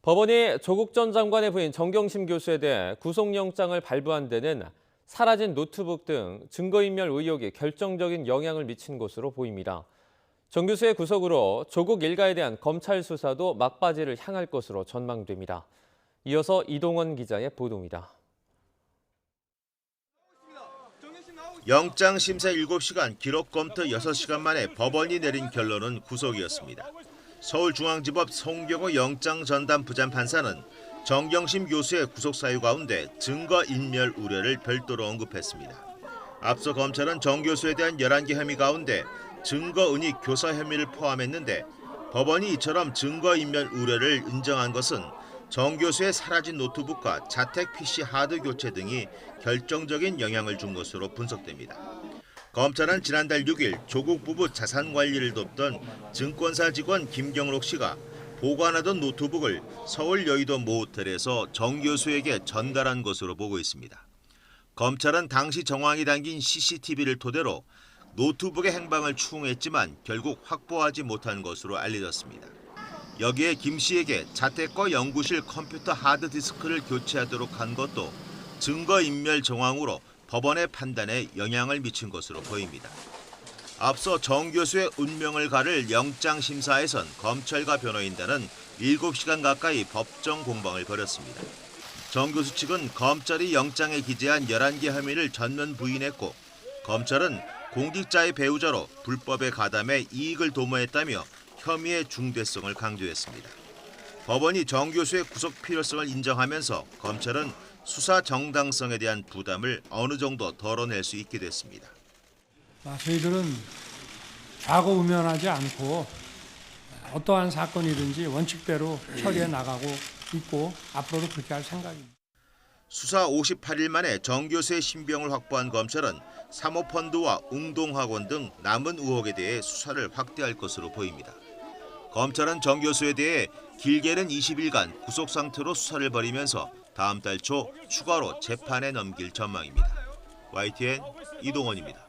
법원이 조국 전 장관의 부인 정경심 교수에 대해 구속영장을 발부한 데는 사라진 노트북 등 증거인멸 의혹이 결정적인 영향을 미친 것으로 보입니다. 정 교수의 구속으로 조국 일가에 대한 검찰 수사도 막바지를 향할 것으로 전망됩니다. 이어서 이동원 기자의 보도입니다. 영장 심사 7시간, 기록 검토 6시간 만에 법원이 내린 결론은 구속이었습니다. 서울중앙지법 송경호 영장 전담 부장판사는 정경심 교수의 구속 사유 가운데 증거인멸 우려를 별도로 언급했습니다. 앞서 검찰은 정 교수에 대한 11개 혐의 가운데 증거은닉 교사 혐의를 포함했는데 법원이 이처럼 증거인멸 우려를 인정한 것은 정 교수의 사라진 노트북과 자택 PC 하드 교체 등이 결정적인 영향을 준 것으로 분석됩니다. 검찰은 지난달 6일 조국 부부 자산 관리를 돕던 증권사 직원 김경록 씨가 보관하던 노트북을 서울 여의도 모 호텔에서 정 교수에게 전달한 것으로 보고 있습니다. 검찰은 당시 정황이 담긴 CCTV를 토대로 노트북의 행방을 추궁했지만 결국 확보하지 못한 것으로 알려졌습니다. 여기에 김 씨에게 자택과 연구실 컴퓨터 하드디스크를 교체하도록 한 것도 증거인멸 정황으로 법원의 판단에 영향을 미친 것으로 보입니다. 앞서 정 교수의 운명을 가를 영장심사에선 검찰과 변호인단은 7시간 가까이 법정 공방을 벌였습니다. 정 교수 측은 검찰이 영장에 기재한 11개 혐의를 전면 부인했고 검찰은 공직자의 배우자로 불법에 가담해 이익을 도모했다며 혐의의 중대성을 강조했습니다. 법원이 정 교수의 구속 필요성을 인정하면서 검찰은 수사 정당성에 대한 부담을 어느 정도 덜어낼 수 있게 됐습니다. 저희들은 좌고우면하지 않고 어떠한 사건이든지 원칙대로 처리해 나가고 있고 앞으로도 그렇게 할 생각입니다. 수사 58일 만에 정 교수의 신병을 확보한 검찰은 사모펀드와 웅동학원 등 남은 의혹에 대해 수사를 확대할 것으로 보입니다. 검찰은 정 교수에 대해 길게는 20일간 구속 상태로 수사를 벌이면서 다음 달 초 추가로 재판에 넘길 전망입니다. YTN 이동원입니다.